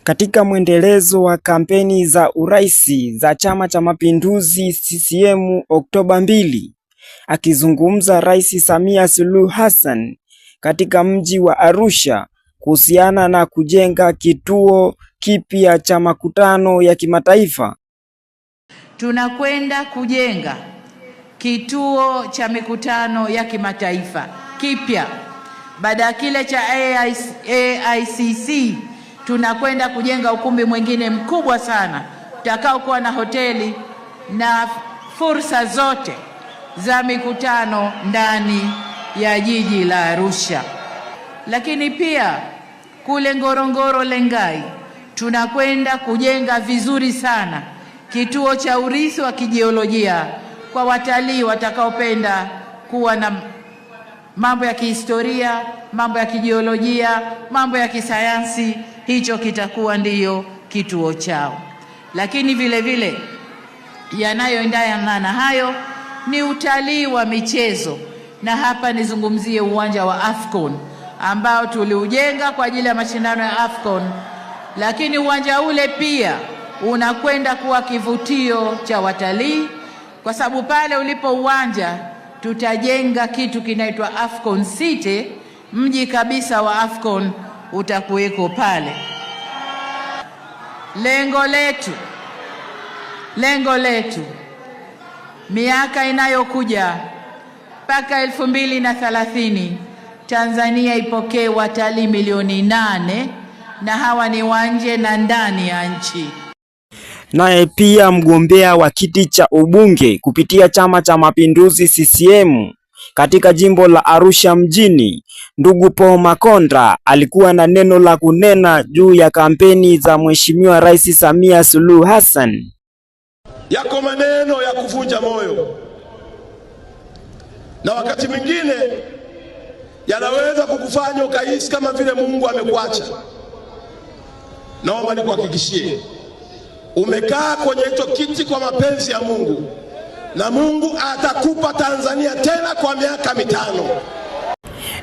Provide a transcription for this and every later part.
Katika mwendelezo wa kampeni za uraisi za Chama cha Mapinduzi CCM Oktoba 2, akizungumza Rais Samia Suluhu Hassan katika mji wa Arusha kuhusiana na kujenga kituo kipya cha makutano ya kimataifa. Tunakwenda kujenga kituo cha mikutano ya kimataifa kipya baada ya kile cha AICC. Tunakwenda kujenga ukumbi mwingine mkubwa sana utakao kuwa na hoteli na fursa zote za mikutano ndani ya jiji la Arusha. Lakini pia kule Ngorongoro Lengai tunakwenda kujenga vizuri sana kituo cha urithi wa kijiolojia kwa watalii watakaopenda kuwa na mambo ya kihistoria, mambo ya kijiolojia, mambo ya kisayansi. Hicho kitakuwa ndiyo kituo chao. Lakini vile vile yanayoendana na hayo ni utalii wa michezo, na hapa nizungumzie uwanja wa Afcon ambao tuliujenga kwa ajili ya mashindano ya Afcon, lakini uwanja ule pia unakwenda kuwa kivutio cha watalii, kwa sababu pale ulipo uwanja tutajenga kitu kinaitwa Afcon City. Mji kabisa wa Afcon utakuweko pale. Lengo letu miaka inayokuja mpaka 2030 Tanzania ipokee watalii milioni 8, na hawa ni wa nje na ndani ya nchi. Naye pia mgombea wa kiti cha ubunge kupitia Chama cha Mapinduzi CCM katika jimbo la Arusha mjini, ndugu Paul Makonda alikuwa na neno la kunena juu ya kampeni za Mheshimiwa Rais Samia Suluhu Hassan. Yako maneno ya kuvunja moyo na wakati mwingine yanaweza kukufanya ukahisi kama vile Mungu amekuacha. Naomba nikuhakikishie, umekaa kwenye hicho kiti kwa mapenzi ya Mungu, na Mungu atakupa Tanzania tena kwa miaka 5.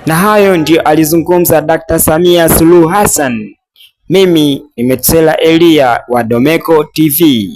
Na hayo ndio alizungumza Dr. Samia Suluhu Hassan. Mimi ni Metsela Elia wa Domeko TV.